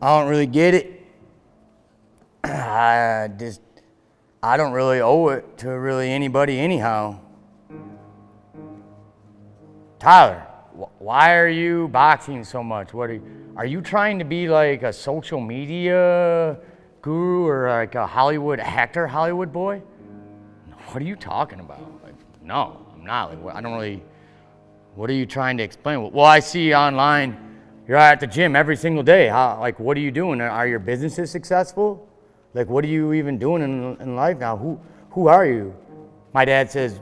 I don't really get it. I don't really owe it to really anybody anyhow. Tyler, why are you boxing so much? Are you trying to be like a social media guru or like a Hollywood actor, Hollywood boy? What are you talking about? Like, no, I'm not. Like, I don't really, what are you trying to explain? Well, I see online, you're at the gym every single day. What are you doing? Are your businesses successful? Like, what are you even doing in life now? Who are you? My dad says,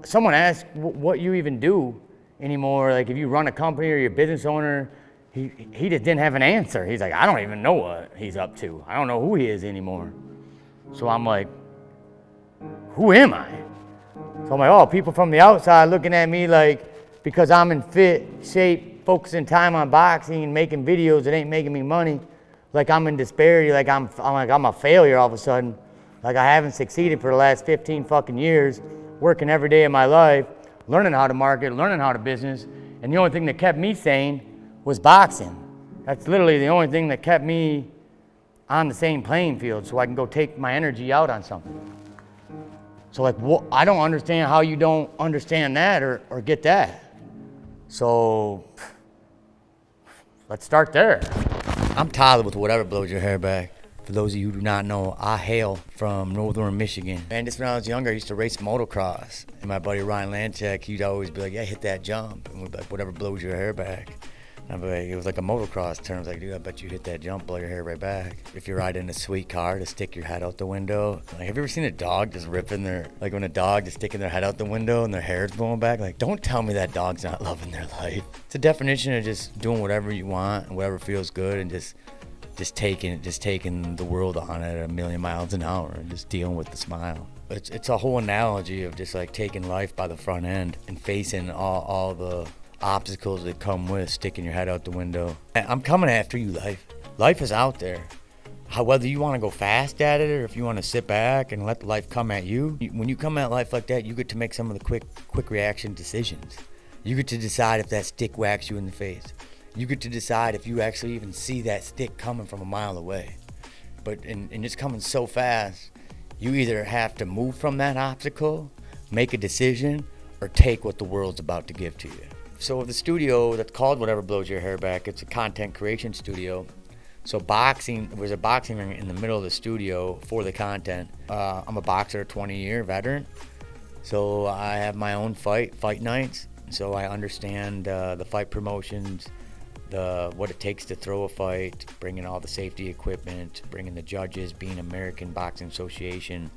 someone asked what you even do anymore. Like, if you run a company or you're a business owner, he just didn't have an answer. He's like, I don't even know what he's up to. I don't know who he is anymore. So I'm like, who am I? So I'm like, oh, people from the outside looking at me like, because I'm in fit shape, focusing time on boxing and making videos that ain't making me money, like I'm in disparity, like I'm a failure all of a sudden, like I haven't succeeded for the last 15 fucking years, working every day of my life, learning how to market, learning how to business, and the only thing that kept me sane was boxing. That's literally the only thing that kept me on the same playing field so I can go take my energy out on something. So like, I don't understand how you don't understand that or get that. So let's start there. I'm Tyler with Whatever Blows Your Hair Back. For those of you who do not know, I hail from northern Michigan. And just when I was younger, I used to race motocross. And my buddy Ryan Lanchek, he'd always be like, yeah, hit that jump. And we'd be like, whatever blows your hair back. And I'd be like, it was like a motocross term. I was like, dude, I bet you hit that jump, blow your hair right back. If you're riding a sweet car, to stick your head out the window. Like, have you ever seen a dog just ripping like when a dog is sticking their head out the window and their hair's blowing back? Like, don't tell me that dog's not loving their life. It's a definition of just doing whatever you want and whatever feels good and just taking the world on it at 1,000,000 miles an hour and just dealing with the smile. It's a whole analogy of just like taking life by the front end and facing all the obstacles that come with sticking your head out the window. I'm coming after you, life. Life is out there. Whether you want to go fast at it or if you want to sit back and let life come at you, when you come at life like that, you get to make some of the quick reaction decisions. You get to decide if that stick whacks you in the face. You get to decide if you actually even see that stick coming from a mile away. But and it's coming so fast, you either have to move from that obstacle, make a decision, or take what the world's about to give to you. So the studio that's called Whatever Blows Your Hair Back, it's a content creation studio. So there's a boxing ring in the middle of the studio for the content. I'm a boxer, 20-year veteran. So I have my own fight nights. So I understand the fight promotions, what it takes to throw a fight, bringing all the safety equipment, bringing the judges, being American Boxing Association,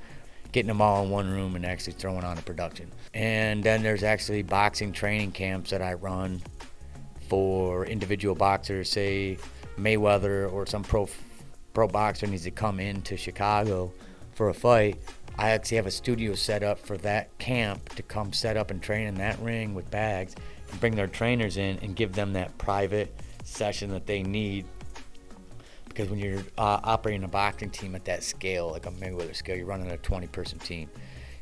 getting them all in one room and actually throwing on a production. And then there's actually boxing training camps that I run for individual boxers, say Mayweather or some pro boxer needs to come into Chicago for a fight. I actually have a studio set up for that camp to come set up and train in that ring with bags and bring their trainers in and give them that private session that they need. Because when you're operating a boxing team at that scale, like a Mayweather scale, you're running a 20-person team.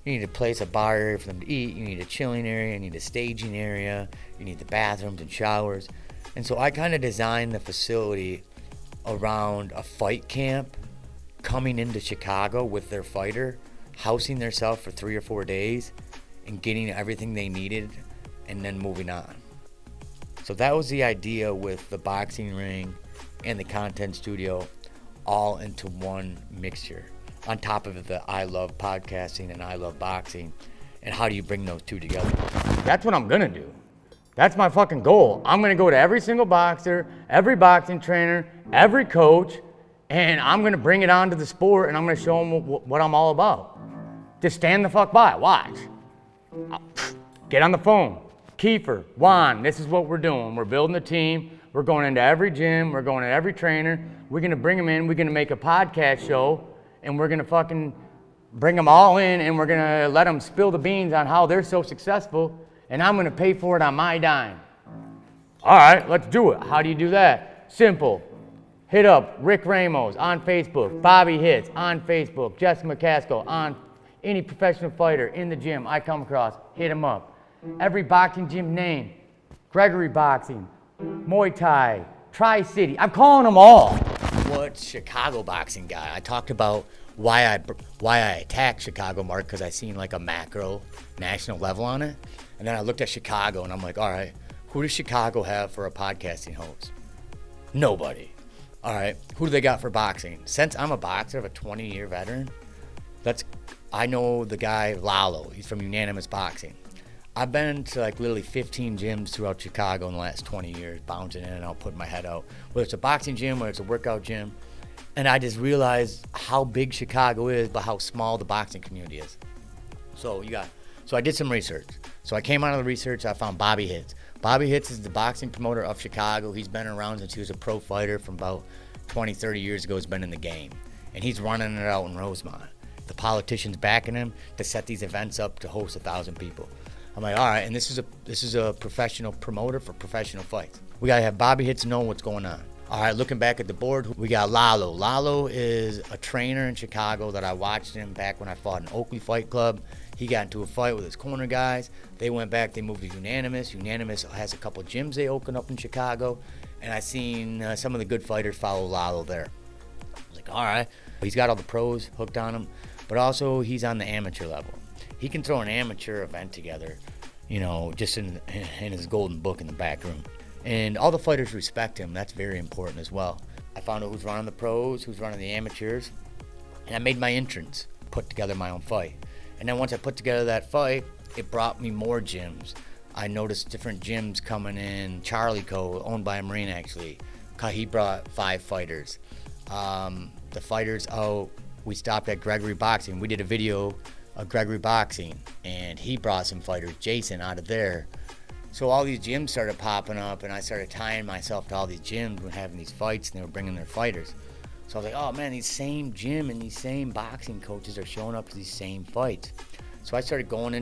You need a place, a bar area for them to eat. You need a chilling area. You need a staging area. You need the bathrooms and showers. And so I kind of designed the facility around a fight camp coming into Chicago with their fighter, housing themselves for 3 or 4 days, and getting everything they needed, and then moving on. So that was the idea with the boxing ring and the content studio all into one mixture. On top of the I love podcasting and I love boxing. And how do you bring those two together? That's what I'm gonna do. That's my fucking goal. I'm gonna go to every single boxer, every boxing trainer, every coach, and I'm gonna bring it onto the sport and I'm gonna show them what I'm all about. Just stand the fuck by, watch. Get on the phone. Kiefer, Juan, this is what we're doing. We're building a team. We're going into every gym. We're going to every trainer. We're going to bring them in. We're going to make a podcast show. And we're going to fucking bring them all in. And we're going to let them spill the beans on how they're so successful. And I'm going to pay for it on my dime. All right, let's do it. How do you do that? Simple. Hit up Rick Ramos on Facebook. Bobby Hits on Facebook. Jess McCaskill on any professional fighter in the gym I come across. Hit him up. Every boxing gym name, Gregory Boxing, Muay Thai, Tri-City, I'm calling them all. much Chicago boxing guy. I talked about why I attacked Chicago, Mark, because I seen like a macro national level on it. And then I looked at Chicago and I'm like, all right, who does Chicago have for a podcasting host? Nobody. All right, who do they got for boxing? Since I'm a boxer of a 20-year veteran, I know the guy Lalo. He's from Unanimous Boxing. I've been to like literally 15 gyms throughout Chicago in the last 20 years, bouncing in and out, putting my head out. Whether it's a boxing gym, whether it's a workout gym. And I just realized how big Chicago is, but how small the boxing community is. So I did some research. So I came out of the research, I found Bobby Hitz. Bobby Hitz is the boxing promoter of Chicago. He's been around since he was a pro fighter from about 20, 30 years ago. He's been in the game. And he's running it out in Rosemont. The politicians backing him to set these events up to host 1,000 people. I'm like, all right, and this is a professional promoter for professional fights. We gotta have Bobby Hitz know what's going on. All right, looking back at the board, we got Lalo. Lalo is a trainer in Chicago that I watched him back when I fought in Oakley Fight Club. He got into a fight with his corner guys. They went back, they moved to Unanimous. Unanimous has a couple gyms they opened up in Chicago, and I seen some of the good fighters follow Lalo there. I was like, all right. He's got all the pros hooked on him, but also he's on the amateur level. He can throw an amateur event together, just in his golden book in the back room. And all the fighters respect him. That's very important as well. I found out who's running the pros, who's running the amateurs, and I made my entrance, put together my own fight. And then once I put together that fight, it brought me more gyms. I noticed different gyms coming in. Charlie Co., owned by a Marine actually, he brought 5 fighters. The fighters out, we stopped at Gregory Boxing. We did a video of Gregory Boxing, and he brought some fighters, Jason, out of there. So all these gyms started popping up, and I started tying myself to all these gyms when having these fights, and they were bringing their fighters. So I was like, oh man, these same gym and these same boxing coaches are showing up to these same fights. So I started going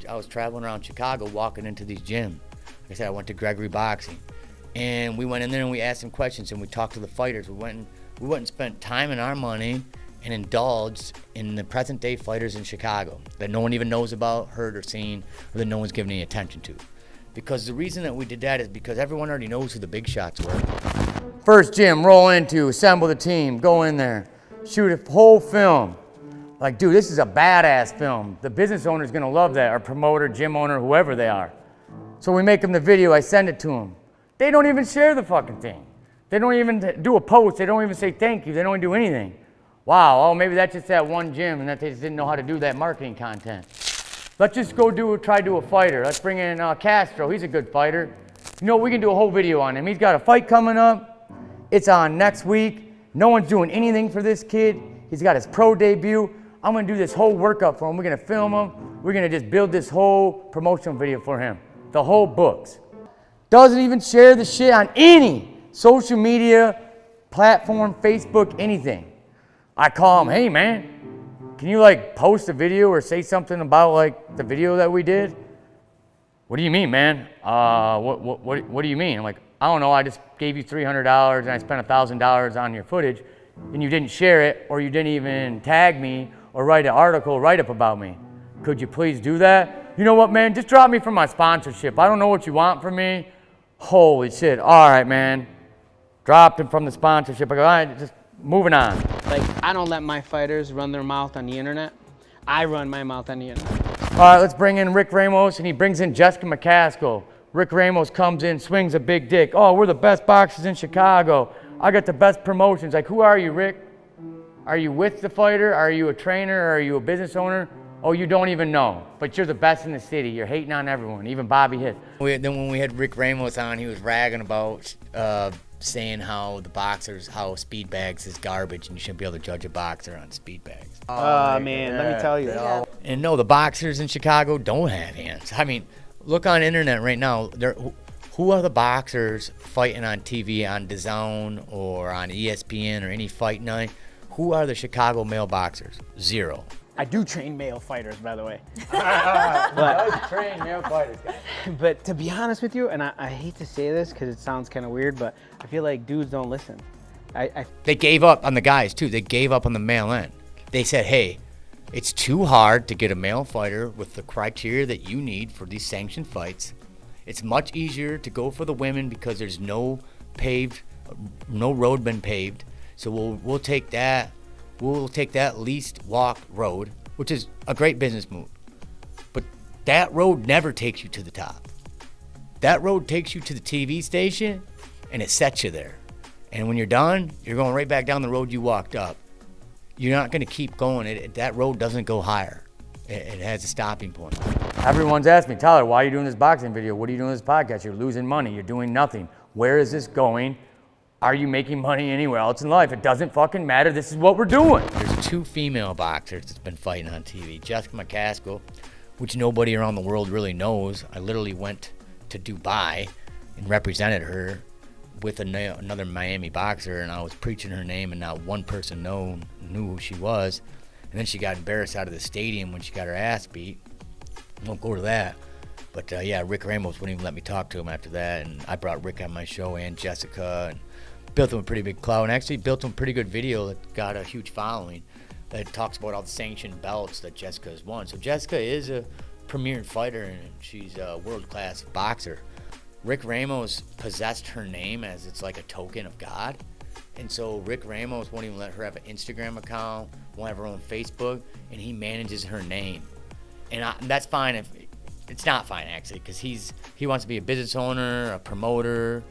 I was traveling around Chicago, walking into these gyms. Like I said, I went to Gregory Boxing, and we went in there and we asked them questions, and we talked to the fighters. We went and spent time and our money and indulged in the present day fighters in Chicago that no one even knows about, heard or seen, or that no one's giving any attention to. Because the reason that we did that is because everyone already knows who the big shots were. First gym, roll into, assemble the team, go in there, shoot a whole film. Like, dude, this is a badass film. The business owner's gonna love that, or promoter, gym owner, whoever they are. So we make them the video, I send it to them. They don't even share the fucking thing. They don't even do a post, they don't even say thank you, they don't even do anything. Wow, oh, maybe that's just that one gym and that they just didn't know how to do that marketing content. Let's just go try to do a fighter. Let's bring in Castro, he's a good fighter. We can do a whole video on him. He's got a fight coming up. It's on next week. No one's doing anything for this kid. He's got his pro debut. I'm gonna do this whole workup for him. We're gonna film him. We're gonna just build this whole promotional video for him. The whole books. Doesn't even share the shit on any social media platform, Facebook, anything. I call him, hey man, can you post a video or say something about the video that we did? What do you mean, man? What do you mean? I'm like, I don't know, I just gave you $300 and I spent $1,000 on your footage and you didn't share it, or you didn't even tag me or write an article, write-up about me. Could you please do that? You know what, man, just drop me for my sponsorship. I don't know what you want from me. Holy shit, all right, man. Dropped him from the sponsorship. I go, all right, just moving on. I don't let my fighters run their mouth on the internet. I run my mouth on the internet. All right, let's bring in Rick Ramos, and he brings in Jessica McCaskill. Rick Ramos comes in, swings a big dick. Oh, we're the best boxers in Chicago. I got the best promotions. Like, who are you, Rick? Are you with the fighter? Are you a trainer? Are you a business owner? Oh, you don't even know, but you're the best in the city. You're hating on everyone, even Bobby Hitz. Then when we had Rick Ramos on, he was ragging about saying how how speed bags is garbage and you shouldn't be able to judge a boxer on speed bags. Oh, man, let me tell you. And no, the boxers in Chicago don't have hands. I mean, look on internet right now. Who are the boxers fighting on TV, on DAZN or on ESPN or any fight night? Who are the Chicago male boxers? Zero. I do train male fighters, by the way. I train male fighters, guys. But to be honest with you, and I hate to say this because it sounds kind of weird, but I feel like dudes don't listen. They gave up on the guys, too. They gave up on the male end. They said, hey, it's too hard to get a male fighter with the criteria that you need for these sanctioned fights. It's much easier to go for the women because there's no road been paved. So we'll take that. We'll take that least walked road, which is a great business move. But that road never takes you to the top. That road takes you to the TV station, and it sets you there. And when you're done, you're going right back down the road you walked up. You're not going to keep going. That road doesn't go higher. It has a stopping point. Everyone's asked me, Tyler, why are you doing this boxing video? What are you doing this podcast? You're losing money. You're doing nothing. Where is this going? Are you making money anywhere else in life? It doesn't fucking matter. This is what we're doing. There's 2 female boxers that's been fighting on TV. Jessica McCaskill, which nobody around the world really knows. I literally went to Dubai and represented her with another Miami boxer, and I was preaching her name, and not one person knew who she was. And then she got embarrassed out of the stadium when she got her ass beat. Won't go to that. But yeah, Rick Ramos wouldn't even let me talk to him after that, and I brought Rick on my show and Jessica, and built him a pretty big clout, and actually built him a pretty good video that got a huge following that talks about all the sanctioned belts that Jessica has won. So Jessica is a premier fighter, and she's a world-class boxer. Rick Ramos possessed her name as it's like a token of God. And so Rick Ramos won't even let her have an Instagram account, won't have her own Facebook, and he manages her name. And that's fine. If it's not fine, actually, because he wants to be a business owner, a promoter,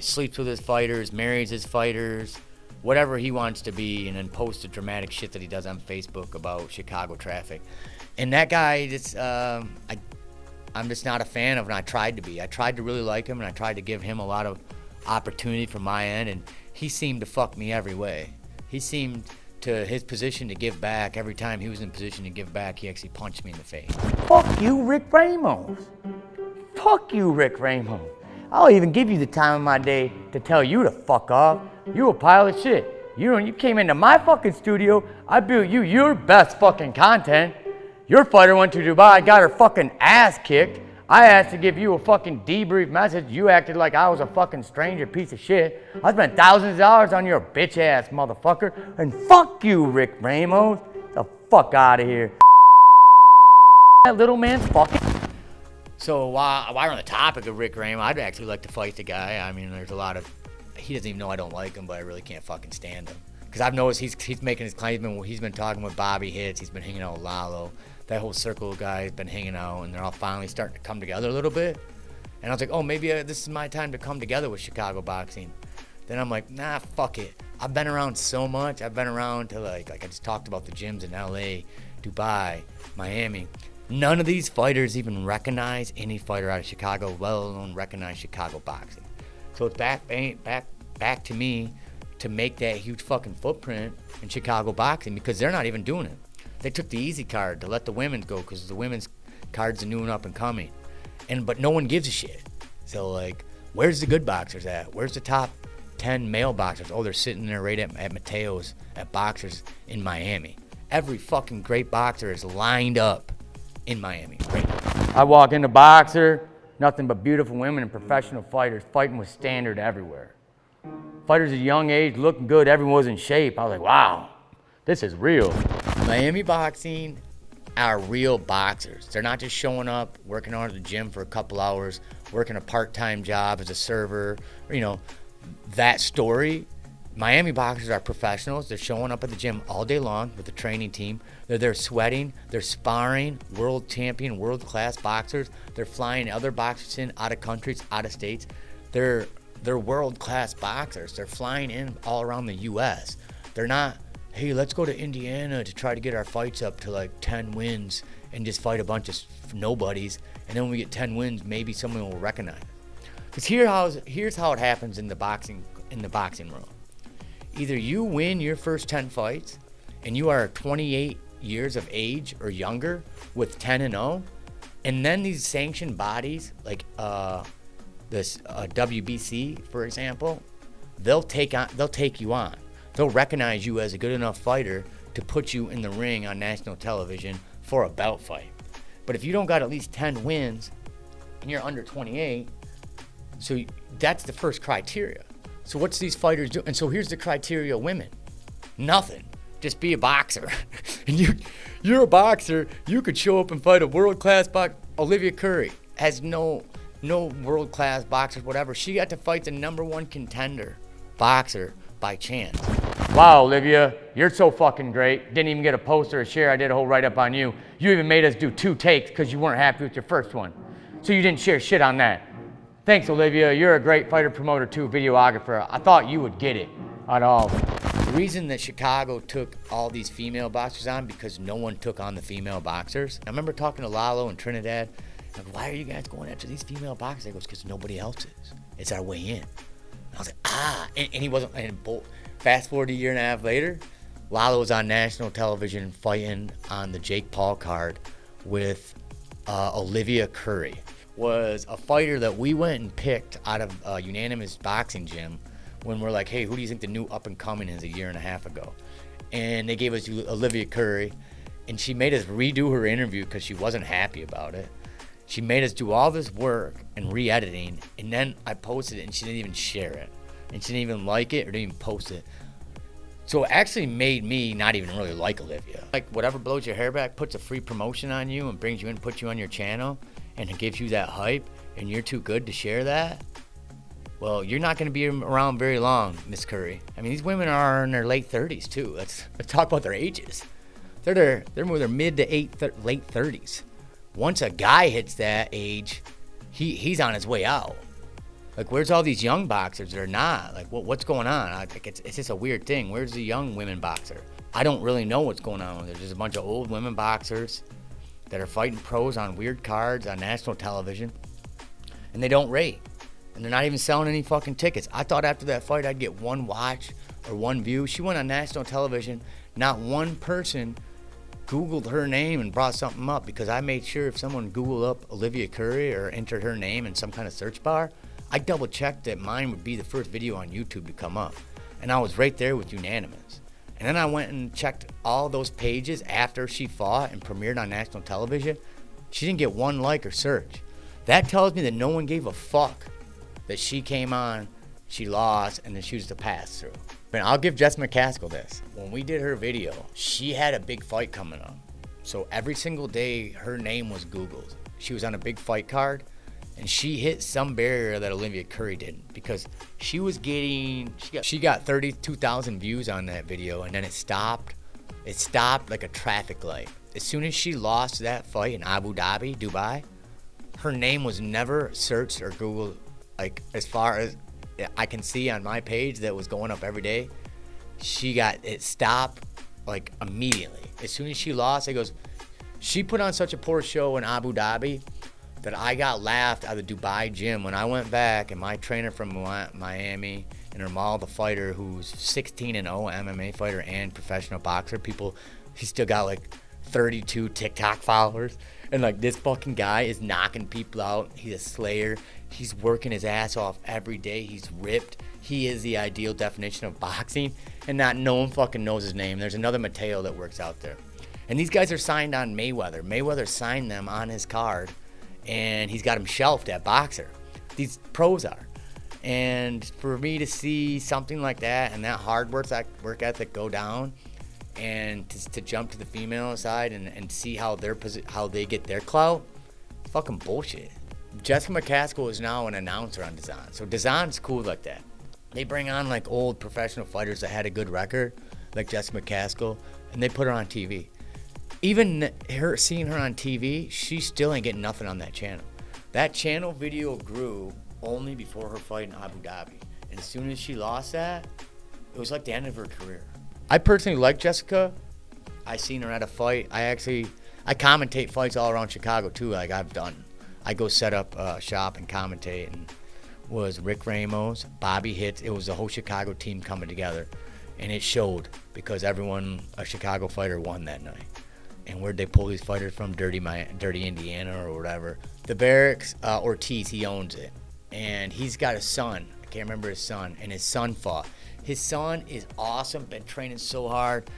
sleeps with his fighters, marries his fighters, whatever he wants to be, and then posts the dramatic shit that he does on Facebook about Chicago traffic. And that guy, I'm just not a fan of, and I tried to be. I tried to really like him, and I tried to give him a lot of opportunity from my end, and he seemed to fuck me every way. He seemed to his position to give back. Every time he was in position to give back, he actually punched me in the face. Fuck you, Rick Ramos. Fuck you, Rick Ramos. I'll even give you the time of my day to tell you to fuck off. You a pile of shit. You came into my fucking studio. I built you your best fucking content. Your fighter went to Dubai, got her fucking ass kicked. I asked to give you a fucking debrief message. You acted like I was a fucking stranger piece of shit. I spent thousands of dollars on your bitch ass motherfucker. And fuck you, Rick Ramos. Get the fuck out of here. That little man's fucking. So while we're on the topic of Rick Ramos, I'd actually like to fight the guy. I mean, there's a lot of, he doesn't even know I don't like him, but I really can't fucking stand him. Because I've noticed he's making his claims. He's been talking with Bobby Hits. He's been hanging out with Lalo. That whole circle of guys been hanging out, and they're all finally starting to come together a little bit. And I was like, oh, maybe this is my time to come together with Chicago boxing. Then I'm like, nah, fuck it. I've been around so much. I've been around to like I just talked about the gyms in LA, Dubai, Miami. None of these fighters even recognize any fighter out of Chicago, let alone recognize Chicago boxing. So it's back to me to make that huge fucking footprint in Chicago boxing, because they're not even doing it. They took the easy card to let the women go, because the women's card's the new and up and coming. But no one gives a shit. So like, where's the good boxers at? Where's the top 10 male boxers? Oh, they're sitting there right at Mateo's at Boxers in Miami. Every fucking great boxer is lined up in Miami right now. I walk into Boxer, nothing but beautiful women and professional fighters fighting with standard everywhere. Fighters at a young age looking good, everyone was in shape. I was like, wow, this is real. Miami boxing are real boxers. They're not just showing up, working out at the gym for a couple hours, working a part-time job as a server, that story. Miami boxers are professionals. They're showing up at the gym all day long with the training team. They're there sweating. They're sparring world champion, world-class boxers. They're flying other boxers in out of countries, out of states. They're world-class boxers. They're flying in all around the U.S. They're not, hey, let's go to Indiana to try to get our fights up to like 10 wins and just fight a bunch of nobodies. And then when we get 10 wins, maybe someone will recognize it. Because here's how it happens in the boxing world. Either you win your first 10 fights and you are 28 years of age or younger with 10-0, and then these sanctioned bodies like this WBC, for example, they'll take you on. They'll recognize you as a good enough fighter to put you in the ring on national television for a belt fight. But if you don't got at least 10 wins and you're under 28, so that's the first criteria. So what's these fighters do? And so here's the criteria of women. Nothing. Just be a boxer. And you're a boxer. You could show up and fight a world-class boxer. Olivia Curry has no world-class boxers, whatever. She got to fight the #1 contender boxer by chance. Wow, Olivia, you're so fucking great. Didn't even get a post or a share. I did a whole write-up on you. You even made us do 2 takes because you weren't happy with your first one. So you didn't share shit on that. Thanks, Olivia. You're a great fighter promoter too, videographer. I thought you would get it at all. The reason that Chicago took all these female boxers on because no one took on the female boxers. I remember talking to Lalo and Trinidad. Like, why are you guys going after these female boxers? He goes, because nobody else is. It's our way in. And I was like, and he wasn't. And fast forward a year and a half later, Lalo was on national television fighting on the Jake Paul card with Olivia Curry. Was a fighter that we went and picked out of a unanimous boxing gym when we're like, hey, who do you think the new up-and-coming is a year and a half ago? And they gave us Olivia Curry, and she made us redo her interview because she wasn't happy about it. She made us do all this work and re-editing, and then I posted it, and she didn't even share it. And she didn't even like it or didn't even post it. So it actually made me not even really like Olivia. Like, whatever blows your hair back, puts a free promotion on you and brings you in, puts you on your channel, and it gives you that hype, and you're too good to share that, well, you're not going to be around very long, Miss Curry. I mean, these women are in their late 30s, too. Let's talk about their ages. They're more their mid to late 30s. Once a guy hits that age, he's on his way out. Like, where's all these young boxers that are not? Like, what's going on? Like, it's just a weird thing. Where's the young women boxer? I don't really know what's going on. There's just a bunch of old women boxers that are fighting pros on weird cards on national television, and they don't rate. And they're not even selling any fucking tickets. I thought after that fight I'd get 1 watch or 1 view. She went on national television. Not one person Googled her name and brought something up, because I made sure if someone Googled up Olivia Curry or entered her name in some kind of search bar, I double checked that mine would be the first video on YouTube to come up. And I was right there with unanimous. And then I went and checked all those pages after she fought and premiered on national television. She didn't get 1 like or search. That tells me that no one gave a fuck that she came on, she lost, and then she was the pass through. And I'll give Jess McCaskill this. When we did her video, she had a big fight coming up. So every single day, her name was Googled. She was on a big fight card, and she hit some barrier that Olivia Curry didn't, because she got 32,000 views on that video, and then it stopped. It stopped like a traffic light. As soon as she lost that fight in Abu Dhabi, Dubai, her name was never searched or Googled. Like, as far as I can see on my page that was going up every day, it stopped like immediately. As soon as she lost, it goes, she put on such a poor show in Abu Dhabi that I got laughed out of the Dubai gym when I went back, and my trainer from Miami and Ramal, the fighter, who's 16-0 MMA fighter and professional boxer, he still got like 32 TikTok followers. And like, this fucking guy is knocking people out. He's a slayer. He's working his ass off every day. He's ripped. He is the ideal definition of boxing, and no one fucking knows his name. There's another Mateo that works out there. And these guys are signed on Mayweather. Mayweather signed them on his card, and he's got them shelved at Boxer. These pros are. And for me to see something like that and that hard work ethic go down, and to jump to the female side and see how they get their clout, fucking bullshit. Jessica McCaskill is now an announcer on DAZN. So DAZN's cool like that. They bring on like old professional fighters that had a good record, like Jessica McCaskill, and they put her on TV. Even seeing her on TV, she still ain't getting nothing on that channel. That channel video grew only before her fight in Abu Dhabi. And as soon as she lost that, it was like the end of her career. I personally like Jessica. I seen her at a fight. I commentate fights all around Chicago too, like I've done. I go set up a shop and commentate, and was Rick Ramos, Bobby Hitz. It was the whole Chicago team coming together, and it showed because a Chicago fighter won that night. And where'd they pull these fighters from? Dirty Indiana or whatever. The Barracks, Ortiz, he owns it, and he's got a son. I can't remember his son, and his son fought. His son is awesome, been training so hard,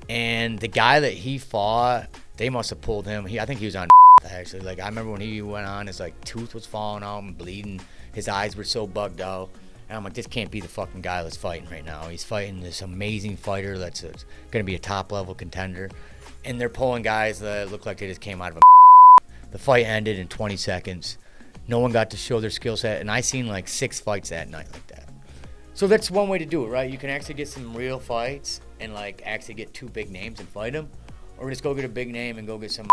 and the guy that he fought, they must have pulled him. I think he was on actually. Like, I remember when he went on, his like tooth was falling out and bleeding. His eyes were so bugged out. And I'm like, this can't be the fucking guy that's fighting right now. He's fighting this amazing fighter that's going to be a top-level contender. And they're pulling guys that look like they just came out of a The fight ended in 20 seconds. No one got to show their skill set. And I seen like 6 fights that night like that. So that's one way to do it, right? You can actually get some real fights and like actually get 2 big names and fight them, or just go get a big name and go get some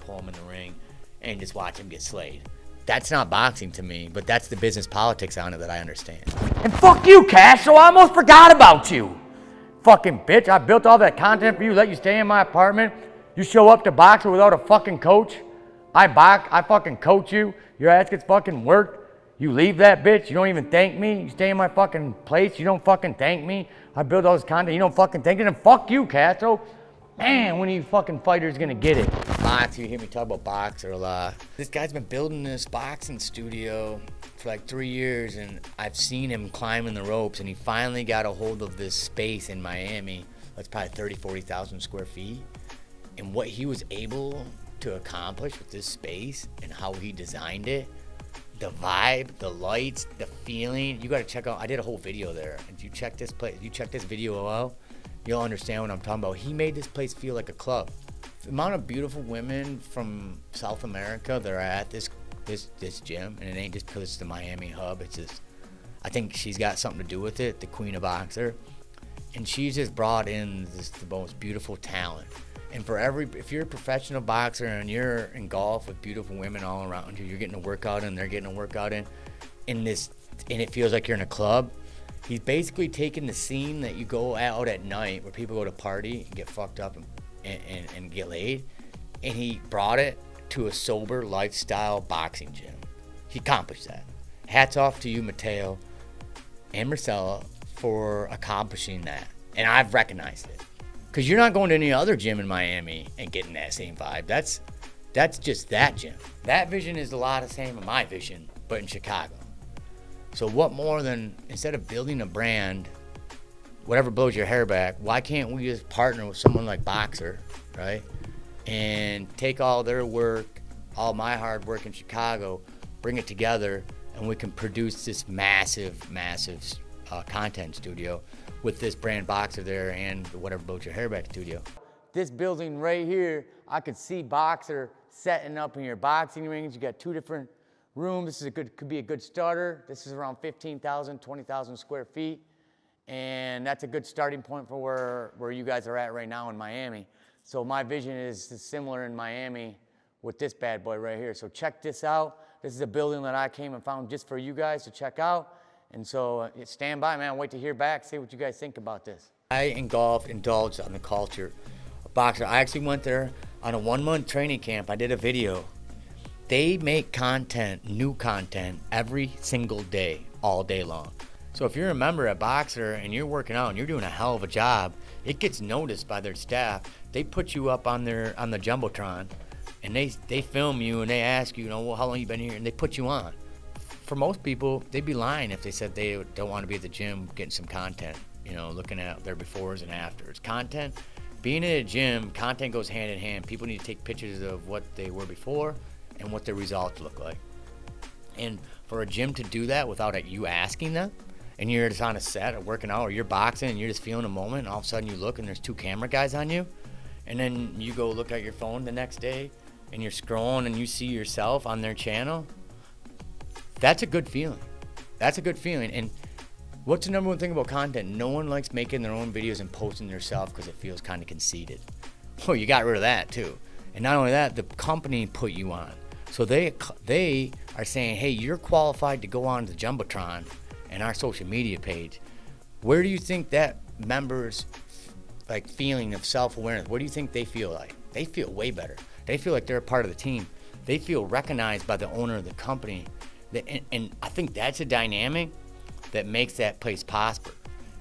pull him in the ring and just watch him get slayed. That's not boxing to me, but that's the business politics on it that I understand. And fuck you, Castro, I almost forgot about you. Fucking bitch, I built all that content for you, let you stay in my apartment. You show up to boxer without a fucking coach. I fucking coach you. Your ass gets fucking worked. You leave that bitch, you don't even thank me. You stay in my fucking place, you don't fucking thank me. I build all this content, you don't fucking thank me. And fuck you, Castro. Man, when are you fucking fighters gonna get it? Boxer, you hear me talk about boxer a lot. This guy's been building this boxing studio for like 3 years, and I've seen him climbing the ropes, and he finally got a hold of this space in Miami. That's probably 30, 40,000 square feet. And what he was able to accomplish with this space and how he designed it, the vibe, the lights, the feeling, you gotta check out, I did a whole video there. If you check this place, you check this video out, you'll understand what I'm talking about. He made this place feel like a club. The amount of beautiful women from South America that are at this gym, and it ain't just because it's the Miami hub, it's just, I think she's got something to do with it, the queen of boxer. And she's just brought in the most beautiful talent. And if you're a professional boxer and you're in golf with beautiful women all around you, you're getting a workout in, they're getting a workout in it feels like you're in a club. He's basically taken the scene that you go out at night where people go to party and get fucked up and get laid, and he brought it to a sober lifestyle boxing gym. He accomplished that. Hats off to you, Mateo and Marcella, for accomplishing that. And I've recognized it. Because you're not going to any other gym in Miami and getting that same vibe. That's just that gym. That vision is a lot the same of my vision, but in Chicago. So what more than, instead of building a brand, whatever blows your hair back, why can't we just partner with someone like Boxer, right? And take all their work, all my hard work in Chicago, bring it together, and we can produce this massive content studio with this brand Boxer there and the whatever blows your hair back studio. This building right here, I could see Boxer setting up in your boxing rings. You got 2 different rooms. This could be a good starter. This is around 15,000, 20,000 square feet. And that's a good starting point for where you guys are at right now in Miami. So my vision is similar in Miami with this bad boy right here. So check this out. This is a building that I came and found just for you guys to check out. And so stand by, man. Wait to hear back. See what you guys think about this. I indulged on the culture of boxer. I actually went there on a 1-month training camp. I did a video. They make content, new content, every single day, all day long. So if you're a member at Boxer and you're working out and you're doing a hell of a job, it gets noticed by their staff. They put you up on the Jumbotron, and they film you and they ask you, well, how long you been here? And they put you on. For most people, they'd be lying if they said they don't want to be at the gym getting some content, looking at their befores and afters. Content, being in a gym, content goes hand in hand. People need to take pictures of what they were before and what their results look like. And for a gym to do that without you asking them, and you're just on a set or working out or you're boxing and you're just feeling a moment, and all of a sudden you look and there's 2 camera guys on you, and then you go look at your phone the next day and you're scrolling and you see yourself on their channel, that's a good feeling. That's a good feeling. And what's the number one thing about content? No one likes making their own videos and posting themselves because it feels kind of conceited. Well, you got rid of that too. And not only that, the company put you on. So they are saying, hey, you're qualified to go on the Jumbotron and our social media page. Where do you think that members' feeling of self-awareness, what do you think they feel like? They feel way better. They feel like they're a part of the team. They feel recognized by the owner of the company. And I think that's a dynamic that makes that place prosper,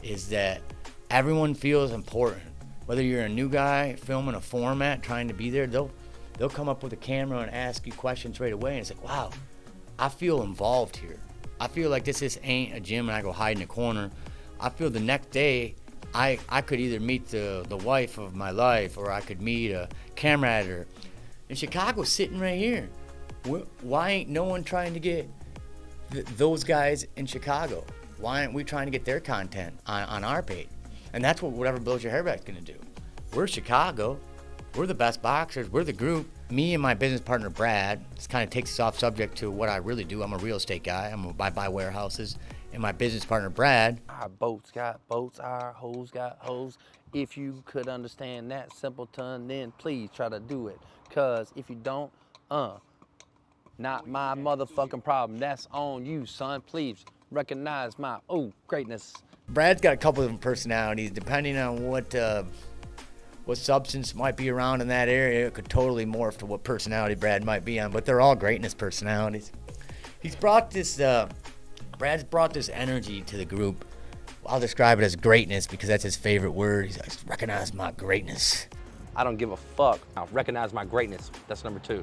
is that everyone feels important. Whether you're a new guy filming a format, trying to be there, they'll come up with a camera and ask you questions right away, and it's like, wow, I feel involved here. I feel like this ain't a gym and I go hide in a corner. I feel the next day I could either meet the wife of my life, or I could meet a camera editor. And Chicago's sitting right here. Why ain't no one trying to get those guys in Chicago? Why aren't we trying to get their content on our page? And that's what Whatever Blows Your Hair Back's gonna do. We're Chicago. We're the best boxers. We're the group. Me and my business partner, Brad, this kind of takes us off subject to what I really do. I'm a real estate guy. I buy warehouses and my business partner, Brad. Our boats got boats, our hoes got hoes. If you could understand that simpleton, then please try to do it. Cause if you don't, not my motherfucking problem. That's on you, son. Please recognize my greatness. Brad's got a couple of different personalities. Depending on what substance might be around in that area, it could totally morph to what personality Brad might be on, but they're all greatness personalities. He's brought this, Brad's brought this energy to the group. I'll describe it as greatness because that's his favorite word. He's like, recognize my greatness. I don't give a fuck. I recognize my greatness. That's number 2.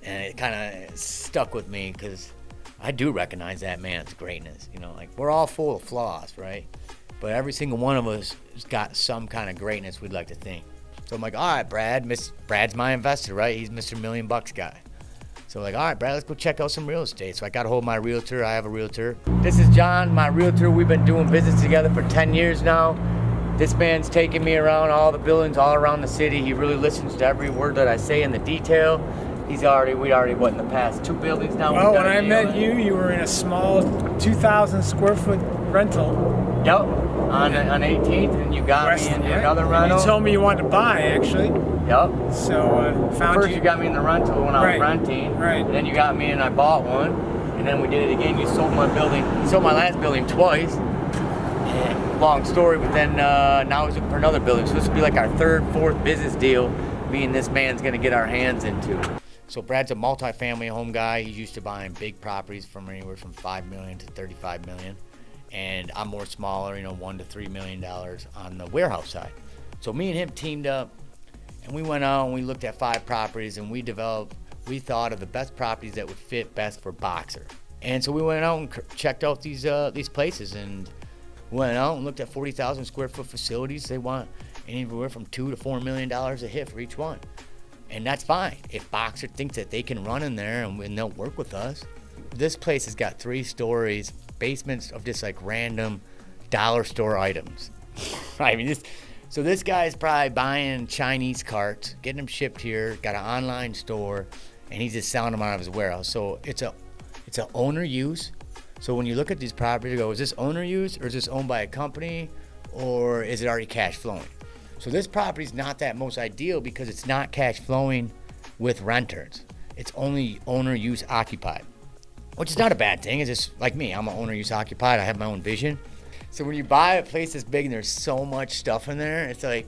And it kind of stuck with me because I do recognize that man's greatness. You know, like we're all full of flaws, right? But every single one of us has got some kind of greatness we'd like to think. So I'm like, all right, Brad. Brad's my investor, right? He's Mr. $1 Million guy. So like, all right, Brad, let's go check out some real estate. So I got a hold of my realtor. I have a realtor. This is John, my realtor. We've been doing business together for 10 years now. This man's taking me around all the buildings all around the city. He really listens to every word that I say in the detail. We already went in the past 2 buildings now. Well, when I met you, you were in a small 2,000 square foot rental. Yep, on 18th, and you got me in another rental. You told me you wanted to buy, actually. Yep. So first you got me in the rental when I was renting. Right. And then you got me and I bought one. And then we did it again. You sold my building. You sold my last building twice. And long story, but then now he's looking for another building. So this will be like our 3rd, 4th business deal me and this man's gonna get our hands into. So Brad's a multifamily home guy. He's used to buying big properties from anywhere from $5 million to $35 million. And I'm more smaller, $1 to $3 million on the warehouse side. So me and him teamed up, and we went out and we looked at 5 properties, and we thought of the best properties that would fit best for Boxer. And so we went out and checked out these places, and went out and looked at 40,000 square foot facilities. They want anywhere from $2 to $4 million a hit for each one. And that's fine. If Boxer thinks that they can run in there and they'll work with us. This place has got 3 stories, basements of just like random dollar store items. I mean, so this guy's probably buying Chinese carts, getting them shipped here, got an online store, and he's just selling them out of his warehouse. So it's a owner use. So when you look at these properties, you go, is this owner use, or is this owned by a company, or is it already cash flowing? So this property is not that most ideal because it's not cash flowing with renters. It's only owner use occupied, which is not a bad thing. It's just like me, I'm an owner use occupied. I have my own vision. So when you buy a place this big and there's so much stuff in there, it's like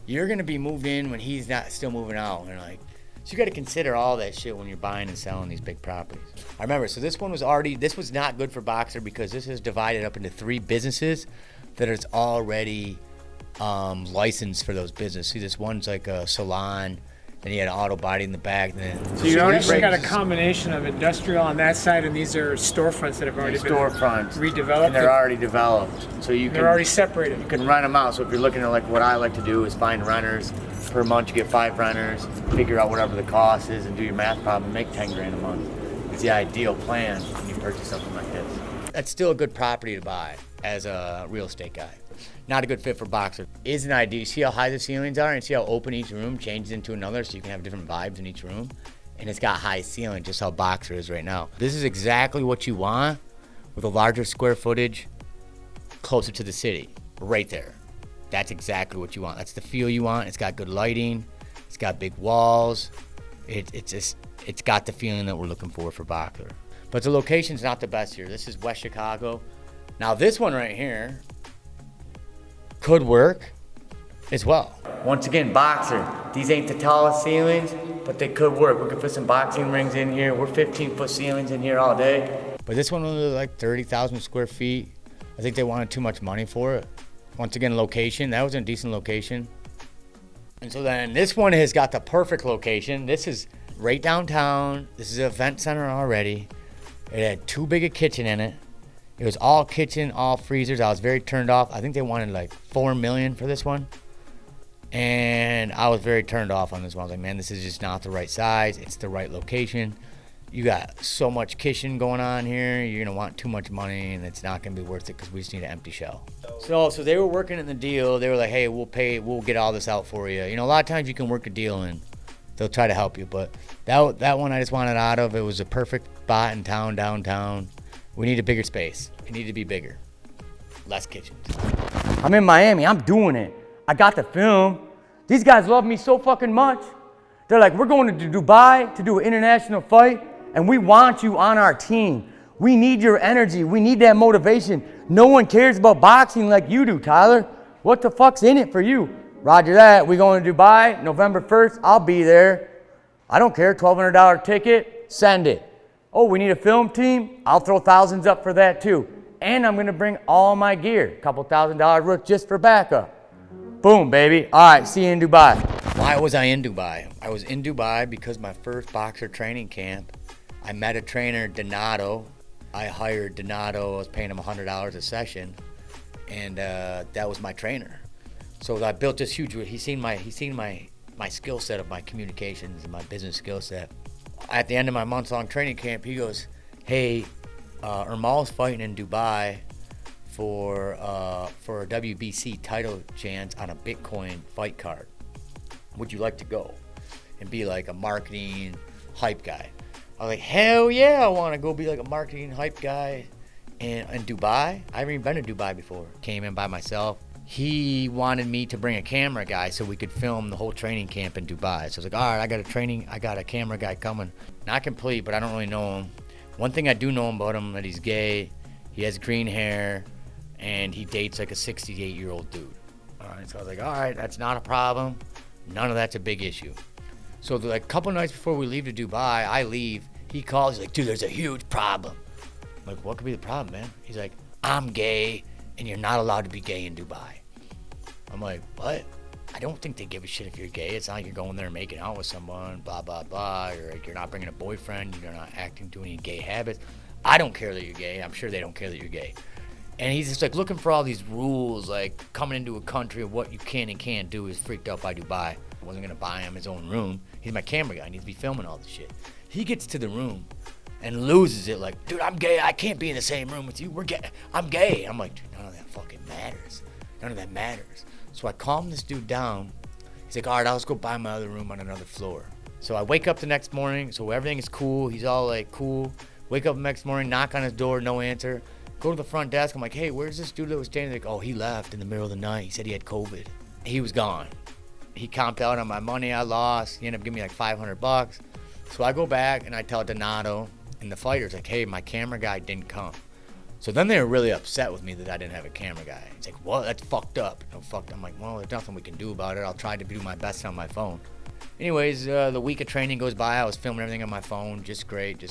you're gonna be moved in when he's not still moving out. And like, so you got to consider all that shit when you're buying and selling these big properties. I remember, so this was not good for Boxer because this is divided up into 3 businesses that is already licensed for those businesses. See, this one's like a salon, then you had an auto body in the back. So you actually got a combination of industrial on that side, and these are storefronts that have already been redeveloped. And they're already developed, so they're already separated. You can rent them out. So if you're looking at like what I like to do is find renters per month. You get 5 renters, figure out whatever the cost is, and do your math problem. Make 10 grand a month. It's the ideal plan when you purchase something like this. That's still a good property to buy as a real estate guy. Not a good fit for Boxer. Is an idea. You see how high the ceilings are and see how open each room changes into another, so you can have different vibes in each room. And it's got high ceiling, just how Boxer is right now. This is exactly what you want with a larger square footage closer to the city, right there. That's exactly what you want. That's the feel you want. It's got good lighting. It's got big walls. It's got the feeling that we're looking for Boxer. But the location's not the best here. This is West Chicago. Now this one right here could work as well. Once again, Boxer. These ain't the tallest ceilings, but they could work. We could put some boxing rings in here. We're 15-foot ceilings in here all day. But this one was like 30,000 square feet. I think they wanted too much money for it. Once again, location. That was a decent location. And so then this one has got the perfect location. This is right downtown. This is an event center already. It had too big a kitchen in it. It was all kitchen, all freezers. I was very turned off. I think they wanted like $4 million for this one. And I was very turned off on this one. I was like, man, this is just not the right size. It's the right location. You got so much kitchen going on here. You're gonna want too much money, and it's not gonna be worth it because we just need an empty shell. So they were working in the deal. They were like, hey, we'll get all this out for you. You know, a lot of times you can work a deal and they'll try to help you. But that one I just wanted out of. It was a perfect spot in town, downtown. We need a bigger space. It needed to be bigger. Less kitchens. I'm in Miami. I'm doing it. I got the film. These guys love me so fucking much. They're like, we're going to Dubai to do an international fight, and we want you on our team. We need your energy. We need that motivation. No one cares about boxing like you do, Tyler. What the fuck's in it for you? Roger that. We going to Dubai, November 1st. I'll be there. I don't care. $1,200 ticket. Send it. Oh, we need a film team? I'll throw thousands up for that too. And I'm going to bring all my gear. Couple $1,000 worth just for backup. Boom, baby. All right, see you in Dubai. Why was I in Dubai? I was in Dubai because my first boxer training camp, I met a trainer, Donato. I hired Donato. I was paying him $100 a session, and that was my trainer. So I built this huge. He's seen my skill set of my communications and my business skill set. At the end of my month-long training camp, he goes, "Hey, Ermal's fighting in Dubai for a WBC title chance on a Bitcoin fight card. Would you like to go and be like a marketing hype guy?" I was like, hell yeah, I want to go be like a marketing hype guy in Dubai. I haven't even been to Dubai before. Came in by myself. He wanted me to bring a camera guy so we could film the whole training camp in Dubai. So I was like, all right, I got a camera guy coming. Not complete, but I don't really know him. One thing I do know about him, that he's gay, he has green hair, and he dates like a 68-year-old dude. All right, so I was like, all right, that's not a problem. None of that's a big issue. So like a couple nights before we leave to Dubai, I leave. He calls, he's like, dude, there's a huge problem. I'm like, what could be the problem, man? He's like, I'm gay, and you're not allowed to be gay in Dubai. I'm like, what? I don't think they give a shit if you're gay. It's not like you're going there and making out with someone, blah, blah, blah. Or like you're not bringing a boyfriend. You're not doing any gay habits. I don't care that you're gay. I'm sure they don't care that you're gay. And he's just like looking for all these rules, like coming into a country of what you can and can't do. He's freaked out by Dubai. I wasn't going to buy him his own room. He's my camera guy. He needs to be filming all this shit. He gets to the room and loses it like, dude, I'm gay. I can't be in the same room with you. We're gay. I'm gay. I'm like, dude, none of that fucking matters. None of that matters. So I calm this dude down. He's like, all right, I'll just go buy my other room on another floor. So I wake up the next morning. So everything is cool. He's all like, cool. Wake up the next morning, knock on his door, no answer. Go to the front desk. I'm like, hey, where's this dude that was standing there? Like, oh, he left in the middle of the night. He said he had COVID. He was gone. He comped out on my money I lost. He ended up giving me like $500. So I go back and I tell Donato and the fighters, like, hey, my camera guy didn't come. So then they were really upset with me that I didn't have a camera guy. He's like, well, that's fucked up. I'm like, well, there's nothing we can do about it. I'll try to do my best on my phone. Anyways, the week of training goes by. I was filming everything on my phone. Just great.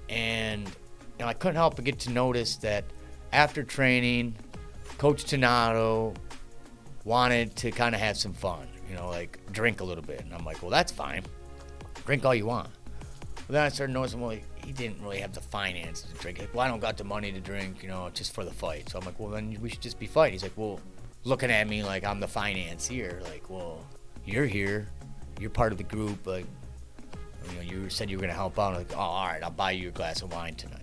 And I couldn't help but get to notice that after training, Coach Donato wanted to kind of have some fun, like drink a little bit. And I'm like, well, that's fine. Drink all you want. But then I started noticing, well, he didn't really have the finances to drink. Like, well, I don't got the money to drink, just for the fight. So I'm like, well, then we should just be fighting. He's like, well, looking at me like I'm the financier. Like, well, you're here. You're part of the group. Like, you said you were going to help out. I'm like, oh, all right, I'll buy you a glass of wine tonight.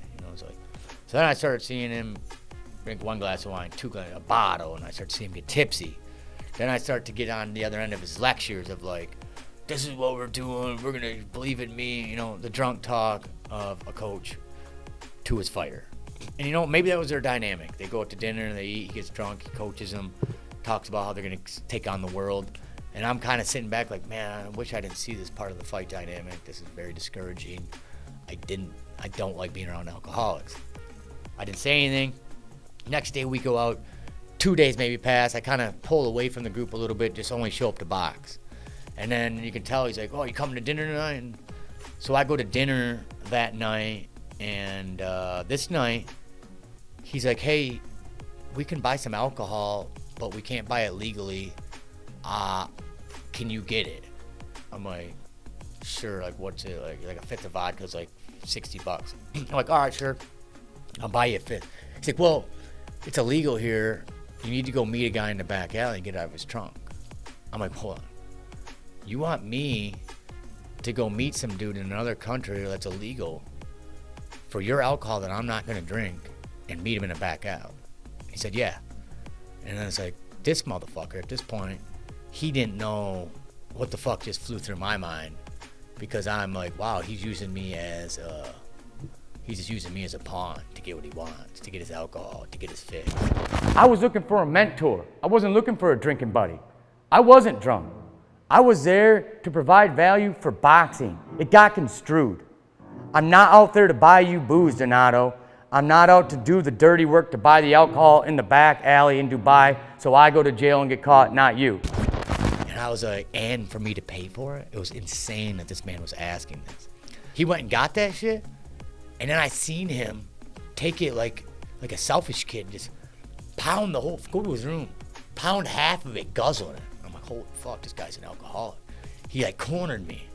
So then I started seeing him drink one glass of wine, a bottle, and I started seeing him get tipsy. Then I start to get on the other end of his lectures of like, this is what we're doing. We're going to believe in me. The drunk talk of a coach to his fighter. And, maybe that was their dynamic. They go out to dinner and they eat. He gets drunk. He coaches them, talks about how they're going to take on the world. And I'm kind of sitting back like, man, I wish I didn't see this part of the fight dynamic. This is very discouraging. I don't like being around alcoholics. I didn't say anything. Next day we go out. 2 days maybe pass. I kind of pull away from the group a little bit, just only show up to box. And then you can tell he's like, oh, you coming to dinner tonight? And so I go to dinner that night. And this night, he's like, hey, we can buy some alcohol, but we can't buy it legally. Can you get it? I'm like, sure. Like, what's it? Like a fifth of vodka is like $60. I'm like, all right, sure. I'll buy you a fifth. He's like, well, it's illegal here. You need to go meet a guy in the back alley and get out of his trunk. I'm like, hold on. You want me to go meet some dude in another country that's illegal for your alcohol that I'm not going to drink and meet him in a back alley? He said, yeah. And then it's like, this motherfucker at this point, he didn't know what the fuck just flew through my mind, because I'm like, wow, he's using me as He's just using me as a pawn to get what he wants, to get his alcohol, to get his fix. I was looking for a mentor. I wasn't looking for a drinking buddy. I wasn't drunk. I was there to provide value for boxing. It got construed. I'm not out there to buy you booze, Donato. I'm not out to do the dirty work to buy the alcohol in the back alley in Dubai so I go to jail and get caught, not you. And I was like, and for me to pay for it? It was insane that this man was asking this. He went and got that shit, and then I seen him take it like a selfish kid, just pound the whole, go to his room, pound half of it, guzzle it. I'm like, holy fuck, this guy's an alcoholic. He like cornered me.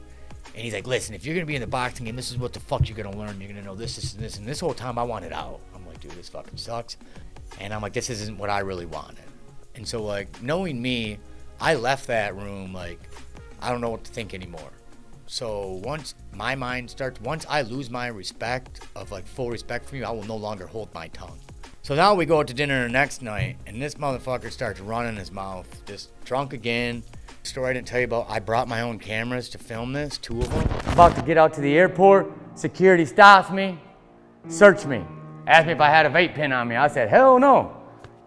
And he's like, listen, if you're going to be in the boxing game, this is what the fuck you're going to learn. You're going to know this, this, and this. And this whole time I wanted out. I'm like, dude, this fucking sucks. And I'm like, this isn't what I really wanted. And so, like, knowing me, I left that room, like, I don't know what to think anymore. So once my mind starts, once I lose my respect of, like, full respect for you, I will no longer hold my tongue. So now we go out to dinner the next night, and this motherfucker starts running his mouth, just drunk again. Story I didn't tell you about, I brought my own cameras to film this, 2 of them. I'm about to get out to the airport, security stops me, searched me, asked me if I had a vape pen on me. I said, hell no.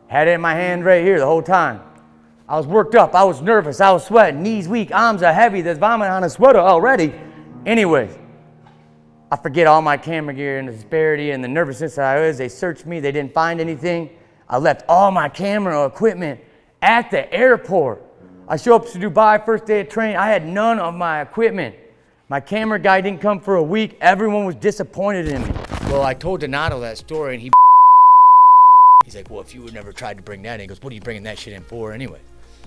Had it in my hand right here the whole time. I was worked up, I was nervous, I was sweating, knees weak, arms are heavy, there's vomit on a sweater already. Anyways, I forget all my camera gear and the disparity and the nervousness I was. They searched me, they didn't find anything. I left all my camera equipment at the airport. I show up to Dubai, first day of training, I had none of my equipment. My camera guy didn't come for a week. Everyone was disappointed in me. Well, I told Donato that story, and he's like, well, if you would never tried to bring that in, he goes, what are you bringing that shit in for anyway?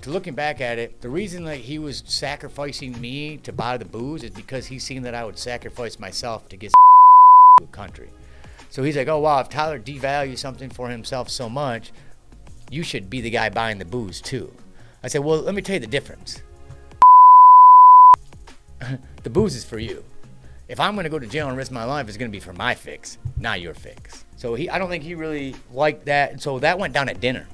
So looking back at it, the reason that he was sacrificing me to buy the booze is because he's seen that I would sacrifice myself to get to a country. So he's like, oh, wow, if Tyler devalues something for himself so much, you should be the guy buying the booze too. I said, well, let me tell you the difference. The booze is for you. If I'm gonna go to jail and risk my life, it's gonna be for my fix, not your fix. So I don't think he really liked that. And so that went down at dinner.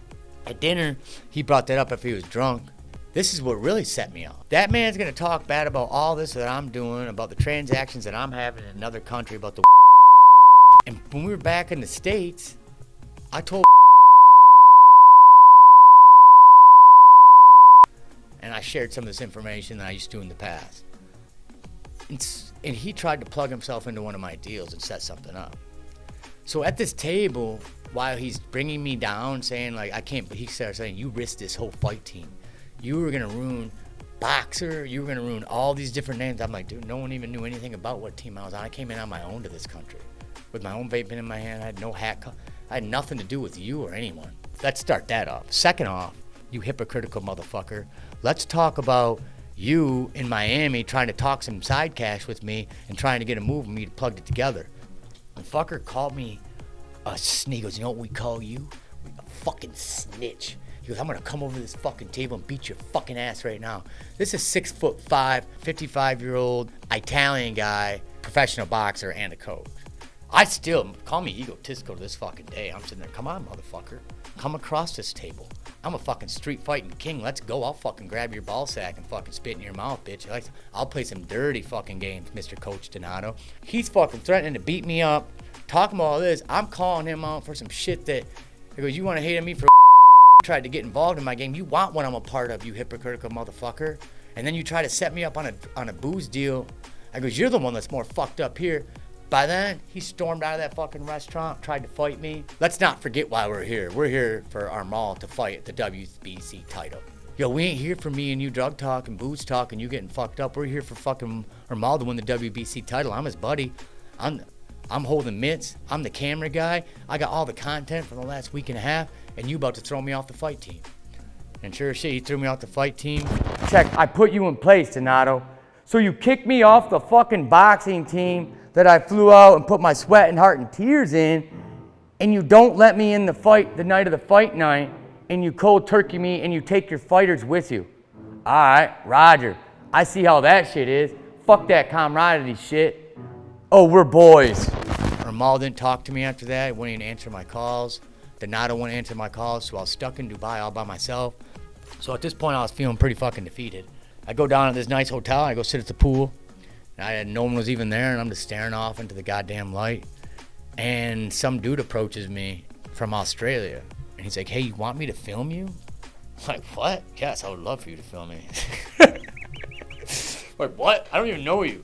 At dinner, he brought that up if he was drunk. This is what really set me off. That man's gonna talk bad about all this that I'm doing, about the transactions that I'm having in another country, about the and when we were back in the States, I told and I shared some of this information that I used to do in the past. And he tried to plug himself into one of my deals and set something up. So at this table, while he's bringing me down, saying like, I can't, but he started saying, you risked this whole fight team. You were gonna ruin Boxer, you were gonna ruin all these different names. I'm like, dude, no one even knew anything about what team I was on. I came in on my own to this country with my own vape pen in my hand. I had no hat, I had nothing to do with you or anyone. Let's start that off. Second off, you hypocritical motherfucker. Let's talk about you in Miami trying to talk some side cash with me and trying to get a move with me to plug it together. The fucker called me a snitch. He goes, you know what we call you? A fucking snitch. He goes, I'm gonna come over to this fucking table and beat your fucking ass right now. This is 6'5", 55-year-old Italian guy, professional boxer and a coach. I still, call me egotistical to this fucking day. I'm sitting there, come on, motherfucker. Come across this table. I'm a fucking street fighting king. Let's go. I'll fucking grab your ball sack and fucking spit in your mouth, bitch. I'll play some dirty fucking games, Mr. Coach Donato. He's fucking threatening to beat me up, talking about all this. I'm calling him out for some shit that, he goes, you want to hate on me for tried to get involved in my game. You want what I'm a part of, you hypocritical motherfucker. And then you try to set me up on a booze deal. I goes, you're the one that's more fucked up here. By then, he stormed out of that fucking restaurant, tried to fight me. Let's not forget why we're here. We're here for our mall to fight the WBC title. Yo, we ain't here for me and you drug talk and booze talk and you getting fucked up. We're here for fucking Ramal to win the WBC title. I'm his buddy. I'm holding mitts. I'm the camera guy. I got all the content for the last week and a half, and you about to throw me off the fight team. And sure as shit, he threw me off the fight team. Check, I put you in place, Donato. So you kicked me off the fucking boxing team that I flew out and put my sweat and heart and tears in, and you don't let me in the fight the night of the fight night, and you cold turkey me and you take your fighters with you. All right, Roger, I see how that shit is. Fuck that camaraderie shit. Oh, we're boys. Ramal didn't talk to me after that. He wouldn't even answer my calls. Donato wouldn't answer my calls, so I was stuck in Dubai all by myself. So at this point, I was feeling pretty fucking defeated. I go down to this nice hotel, I go sit at the pool. And no one was even there, and I'm just staring off into the goddamn light. And some dude approaches me from Australia. And he's like, hey, you want me to film you? I'm like, what? Yes, I would love for you to film me. Like, what? I don't even know you.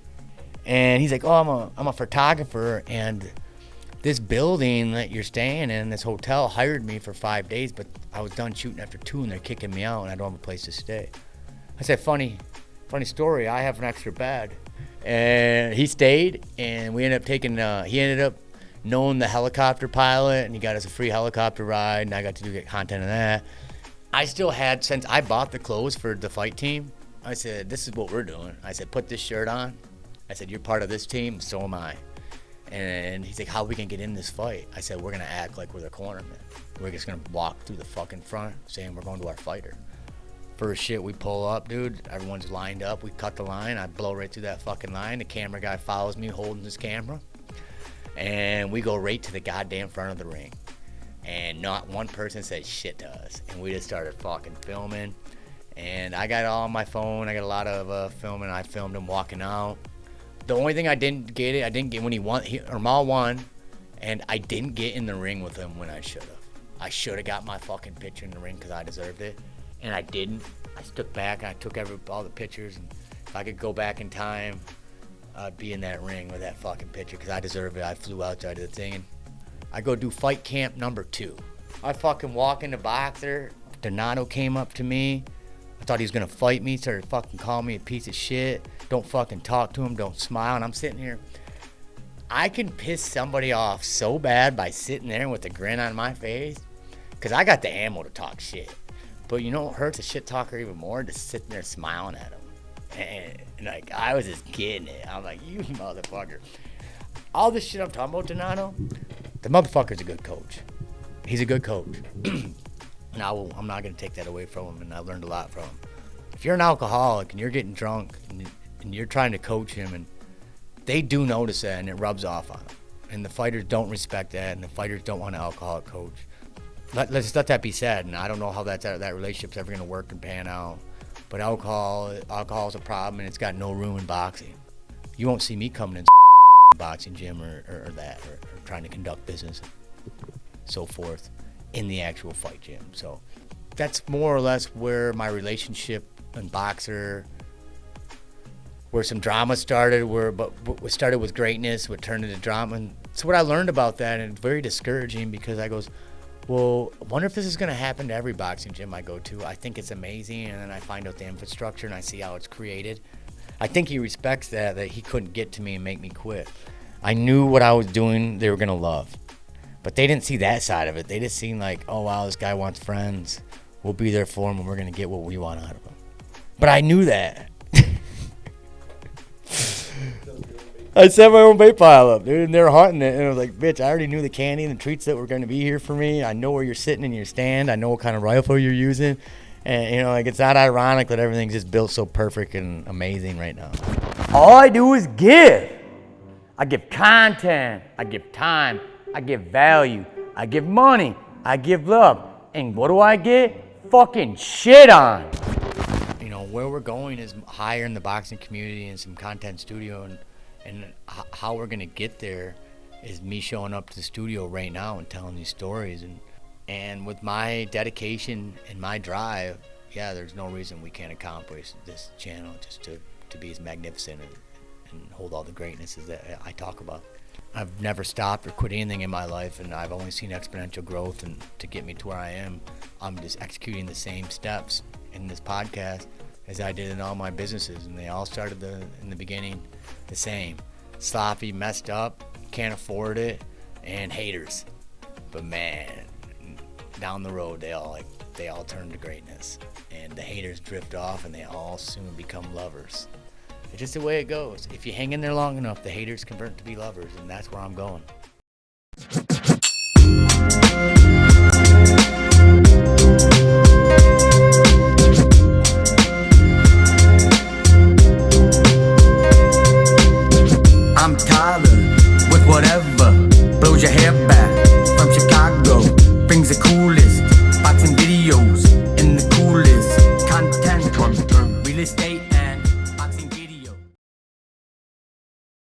And he's like, oh, I'm a photographer, and this building that you're staying in, this hotel, hired me for 5 days, but I was done shooting after 2, and they're kicking me out, and I don't have a place to stay. I said, funny story, I have an extra bed. And he stayed, and we ended up he ended up knowing the helicopter pilot, and he got us a free helicopter ride, and I got to do content on that. I still had, since I bought the clothes for the fight team, I said, this is what we're doing. I said, put this shirt on. I said, you're part of this team, so am I. And he's like, how are we gonna get in this fight? I said, we're gonna act like we're the cornerman. We're just gonna walk through the fucking front saying we're going to our fighter. First shit, we pull up, dude. Everyone's lined up. We cut the line. I blow right through that fucking line. The camera guy follows me holding his camera. And we go right to the goddamn front of the ring. And not one person said shit to us. And we just started fucking filming. And I got it all on my phone. I got a lot of filming. I filmed him walking out. The only thing I didn't get when he won, Ermal won, and I didn't get in the ring with him when I should have. I should have got my fucking picture in the ring because I deserved it, and I didn't. I stood back and I took all the pictures, and if I could go back in time, I'd be in that ring with that fucking picture because I deserve it. I flew outside of the thing, and I go do fight camp number 2. I fucking walk in the boxer. Donato came up to me. I thought he was gonna fight me, started fucking calling me a piece of shit. Don't fucking talk to him, don't smile. And I'm sitting here. I can piss somebody off so bad by sitting there with a grin on my face, because I got the ammo to talk shit. But you know what hurts a shit talker even more? Just sitting there smiling at him. And like, I was just getting it. I'm like, you motherfucker. All this shit I'm talking about, Donato, the motherfucker's a good coach. He's a good coach. And I'm not going to take that away from him, and I learned a lot from him. If you're an alcoholic and you're getting drunk and you're trying to coach him, and they do notice that, and it rubs off on them. And the fighters don't respect that, and the fighters don't want an alcoholic coach. Let's let that be said, and I don't know how that relationship's ever going to work and pan out. But alcohol is a problem, and it's got no room in boxing. You won't see me coming in boxing gym or trying to conduct business, so forth, in the actual fight gym. So that's more or less where my relationship and boxer, where some drama started, but what started with greatness would turn into drama. And so what I learned about that, and it's very discouraging, because I goes, well, I wonder if this is going to happen to every boxing gym I go to. I think it's amazing, and then I find out the infrastructure and I see how it's created. I think he respects that he couldn't get to me and make me quit. I knew what I was doing they were going to love. But they didn't see that side of it. They just seen like, oh, wow, this guy wants friends. We'll be there for him, and we're going to get what we want out of him. But I knew that. I set my own bait pile up, dude, and they were hunting it. And I was like, bitch, I already knew the candy and the treats that were going to be here for me. I know where you're sitting in your stand. I know what kind of rifle you're using. And, you know, like, it's not ironic that everything's just built so perfect and amazing right now. All I do is give. I give content. I give time. I give value. I give money. I give love. And what do I get? Fucking shit on. You know, where we're going is higher in the boxing community and some content studio. And how we're going to get there is me showing up to the studio right now and telling these stories. And with my dedication and my drive, yeah, there's no reason we can't accomplish this channel just to be as magnificent and hold all the greatnesses that I talk about. I've never stopped or quit anything in my life, and I've only seen exponential growth. And to get me to where I am, I'm just executing the same steps in this podcast as I did in all my businesses. And they all started in the beginning the same. Sloppy, messed up, can't afford it, and haters. But man, down the road, they all turn to greatness. And the haters drift off, and they all soon become lovers. It's just the way it goes. If you hang in there long enough, the haters convert to be lovers, and that's where I'm going. I'm Tyler with whatever blows your hair back. From Chicago, brings the coolest boxing videos and the coolest content from real estate.